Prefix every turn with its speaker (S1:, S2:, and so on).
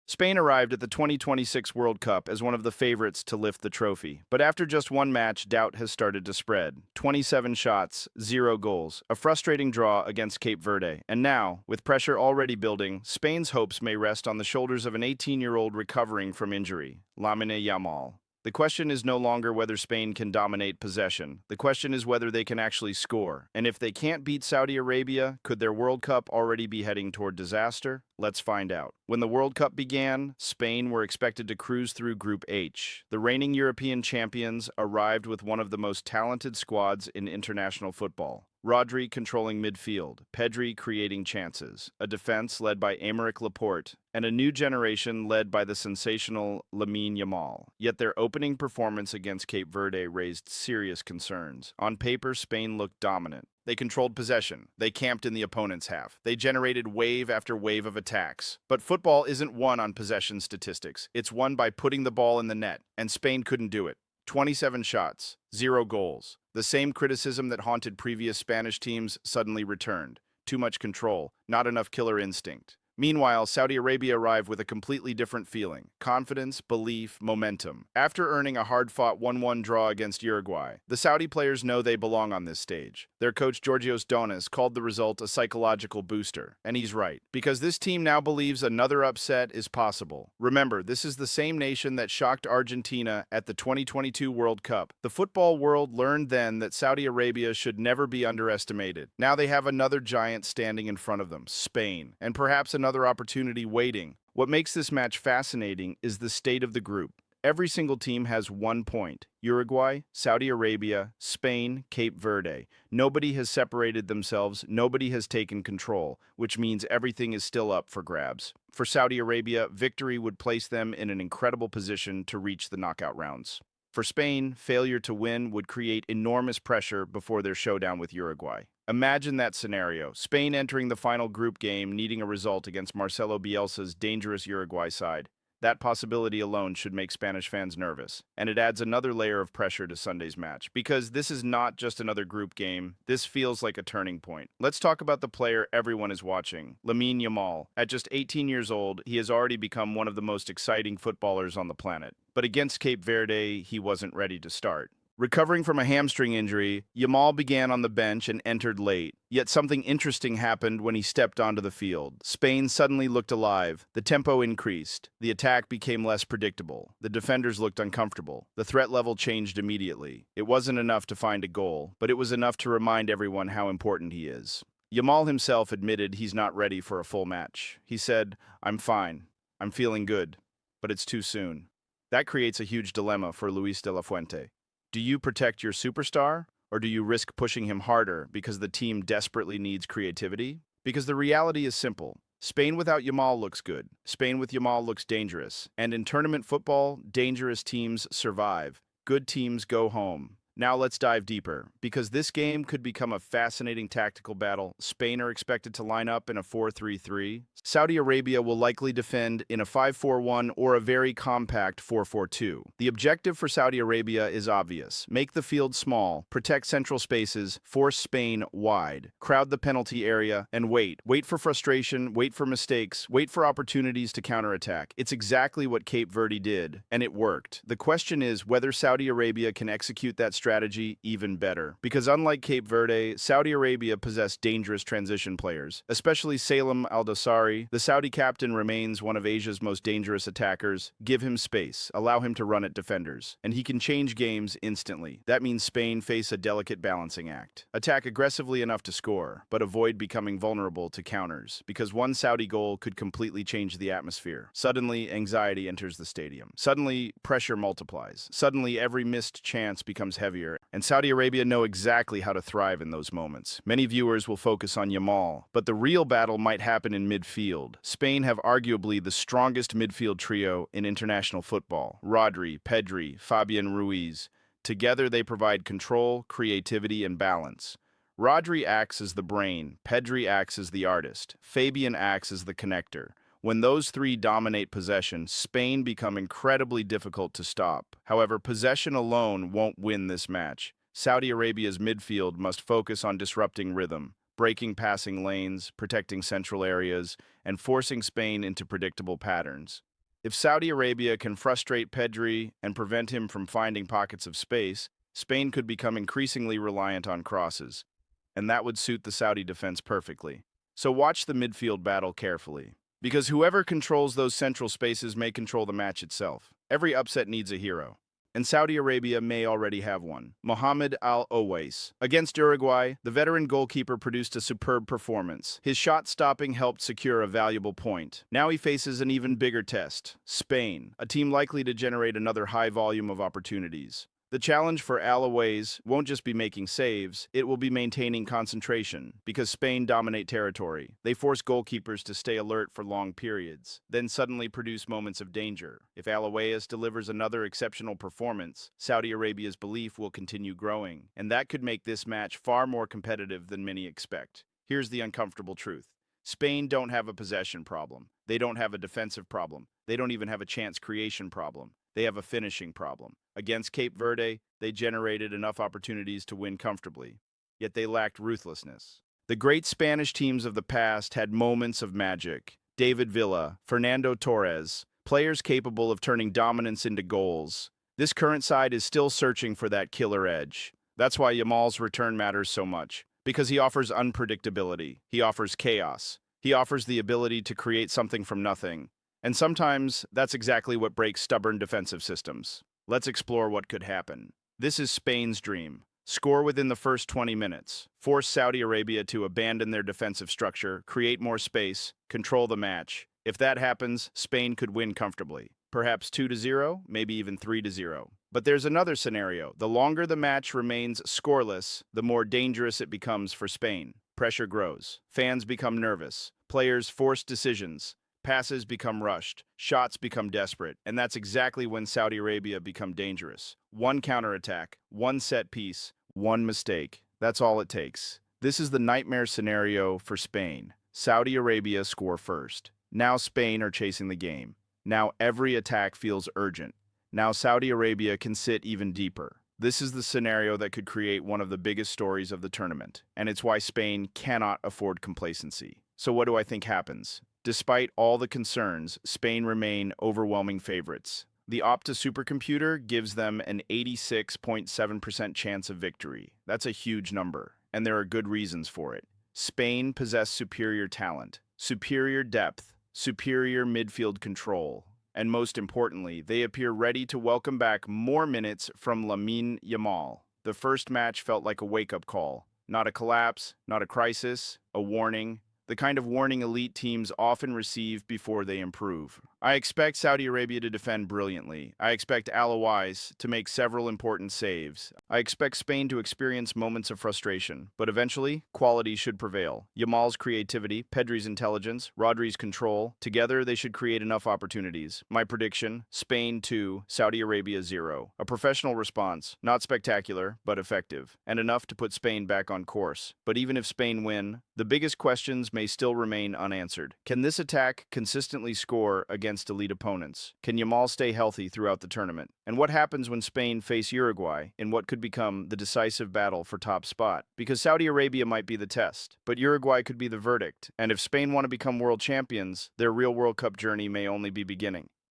S1: Spain arrived at the 2026 World Cup as one of the favorites to lift the trophy, but after just one match, doubt has started to spread. 27 shots, 0 goals, a frustrating draw against Cape Verde, and now, with pressure already building, Spain's hopes may rest on the shoulders of an 18-year-old recovering from injury, Lamine Yamal. The question is no longer whether Spain can dominate possession. The question is whether they can actually score. And if they can't beat Saudi Arabia, could their World Cup already be heading toward disaster? Let's find out. When the World Cup began, Spain were expected to cruise through Group H. The reigning European champions arrived with one of the most talented squads in international football. Rodri controlling midfield, Pedri creating chances, a defense led by Aymeric Laporte, and a new generation led by the sensational Lamine Yamal. Yet their opening performance against Cape Verde raised serious concerns. On paper, Spain looked dominant. They controlled possession. They camped in the opponent's half. They generated wave after wave of attacks. But football isn't won on possession statistics. It's won by putting the ball in the net, and Spain couldn't do it. 27 shots, 0 goals. The same criticism that haunted previous Spanish teams suddenly returned. Too much control, not enough killer instinct. Meanwhile, Saudi Arabia arrived with a completely different feeling: confidence, belief, momentum. After earning a hard-fought 1-1 draw against Uruguay, the Saudi players know they belong on this stage. Their coach Georgios Donis called the result a psychological booster, and he's right, because this team now believes another upset is possible. Remember, this is the same nation that shocked Argentina at the 2022 World Cup. The football world learned then that Saudi Arabia should never be underestimated. Now they have another giant standing in front of them, Spain, and perhaps another opportunity waiting. What makes this match fascinating is the state of the group. Every single team has 1 point. Uruguay, Saudi Arabia, Spain, Cape Verde. Nobody has separated themselves, nobody has taken control, which means everything is still up for grabs. For Saudi Arabia, victory would place them in an incredible position to reach the knockout rounds. For Spain, failure to win would create enormous pressure before their showdown with Uruguay. Imagine that scenario: Spain entering the final group game needing a result against Marcelo Bielsa's dangerous Uruguay side. That possibility alone should make Spanish fans nervous, and it adds another layer of pressure to Sunday's match, because this is not just another group game, this feels like a turning point. Let's talk about the player everyone is watching, Lamine Yamal. At just 18 years old, he has already become one of the most exciting footballers on the planet. But against Cape Verde, he wasn't ready to start. Recovering from a hamstring injury, Yamal began on the bench and entered late. Yet something interesting happened when he stepped onto the field. Spain suddenly looked alive. The tempo increased. The attack became less predictable. The defenders looked uncomfortable. The threat level changed immediately. It wasn't enough to find a goal, but it was enough to remind everyone how important he is. Yamal himself admitted he's not ready for a full match. He said, "I'm fine. I'm feeling good. But it's too soon." That creates a huge dilemma for Luis de la Fuente. Do you protect your superstar, or do you risk pushing him harder because the team desperately needs creativity? Because the reality is simple. Spain without Yamal looks good. Spain with Yamal looks dangerous. And in tournament football, dangerous teams survive. Good teams go home. Now let's dive deeper, because this game could become a fascinating tactical battle. Spain are expected to line up in a 4-3-3. Saudi Arabia will likely defend in a 5-4-1 or a very compact 4-4-2. The objective for Saudi Arabia is obvious: make the field small, protect central spaces, force Spain wide, crowd the penalty area, and wait. Wait for frustration, wait for mistakes, wait for opportunities to counterattack. It's exactly what Cape Verde did, and it worked. The question is whether Saudi Arabia can execute that strategy even better. Because unlike Cape Verde, Saudi Arabia possessed dangerous transition players, especially Salem Al-Dawsari. The Saudi captain remains one of Asia's most dangerous attackers. Give him space, allow him to run at defenders, and he can change games instantly. That means Spain face a delicate balancing act. Attack aggressively enough to score, but avoid becoming vulnerable to counters, because one Saudi goal could completely change the atmosphere. Suddenly, anxiety enters the stadium. Suddenly, pressure multiplies. Suddenly, every missed chance becomes heavier, and Saudi Arabia know exactly how to thrive in those moments. Many viewers will focus on Yamal, but the real battle might happen in midfield. Spain have arguably the strongest midfield trio in international football: Rodri, Pedri, Fabian Ruiz. Together they provide control, creativity, and balance. Rodri acts as the brain, Pedri acts as the artist, Fabian acts as the connector. When those three dominate possession, Spain become incredibly difficult to stop. However, possession alone won't win this match. Saudi Arabia's midfield must focus on disrupting rhythm, breaking passing lanes, protecting central areas, and forcing Spain into predictable patterns. If Saudi Arabia can frustrate Pedri and prevent him from finding pockets of space, Spain could become increasingly reliant on crosses, and that would suit the Saudi defense perfectly. So watch the midfield battle carefully, because whoever controls those central spaces may control the match itself. Every upset needs a hero, and Saudi Arabia may already have one. Mohammed Al-Owais. Against Uruguay, the veteran goalkeeper produced a superb performance. His shot stopping helped secure a valuable point. Now he faces an even bigger test, Spain, a team likely to generate another high volume of opportunities. The challenge for Al-Owais won't just be making saves, it will be maintaining concentration, because Spain dominate territory. They force goalkeepers to stay alert for long periods, then suddenly produce moments of danger. If Al-Owais delivers another exceptional performance, Saudi Arabia's belief will continue growing, and that could make this match far more competitive than many expect. Here's the uncomfortable truth. Spain don't have a possession problem. They don't have a defensive problem. They don't even have a chance creation problem. They have a finishing problem. Against Cape Verde, they generated enough opportunities to win comfortably, yet they lacked ruthlessness. The great Spanish teams of the past had moments of magic. David Villa, Fernando Torres, players capable of turning dominance into goals. This current side is still searching for that killer edge. That's why Yamal's return matters so much, because he offers unpredictability, he offers chaos, he offers the ability to create something from nothing. And sometimes, that's exactly what breaks stubborn defensive systems. Let's explore what could happen. This is Spain's dream. Score within the first 20 minutes. Force Saudi Arabia to abandon their defensive structure, create more space, control the match. If that happens, Spain could win comfortably. Perhaps 2-0, maybe even 3-0. But there's another scenario. The longer the match remains scoreless, the more dangerous it becomes for Spain. Pressure grows. Fans become nervous. Players force decisions. Passes become rushed, shots become desperate, and that's exactly when Saudi Arabia become dangerous. One counterattack, one set piece, one mistake. That's all it takes. This is the nightmare scenario for Spain. Saudi Arabia score first. Now Spain are chasing the game. Now every attack feels urgent. Now Saudi Arabia can sit even deeper. This is the scenario that could create one of the biggest stories of the tournament, and it's why Spain cannot afford complacency. So what do I think happens? Despite all the concerns, Spain remain overwhelming favorites. The Opta supercomputer gives them an 86.7% chance of victory. That's a huge number, and there are good reasons for it. Spain possess superior talent, superior depth, superior midfield control, and most importantly, they appear ready to welcome back more minutes from Lamine Yamal. The first match felt like a wake-up call. Not a collapse, not a crisis, a warning. The kind of warning elite teams often receive before they improve. I expect Saudi Arabia to defend brilliantly. I expect Al-Owais to make several important saves. I expect Spain to experience moments of frustration, but eventually, quality should prevail. Yamal's creativity, Pedri's intelligence, Rodri's control, together they should create enough opportunities. My prediction, Spain 2, Saudi Arabia 0. A professional response, not spectacular, but effective, and enough to put Spain back on course. But even if Spain win, the biggest questions may still remain unanswered. Can this attack consistently score against elite opponents? Can Yamal stay healthy throughout the tournament? And what happens when Spain face Uruguay in what could become the decisive battle for top spot? Because Saudi Arabia might be the test, but Uruguay could be the verdict. And if Spain want to become world champions, their real World Cup journey may only be beginning.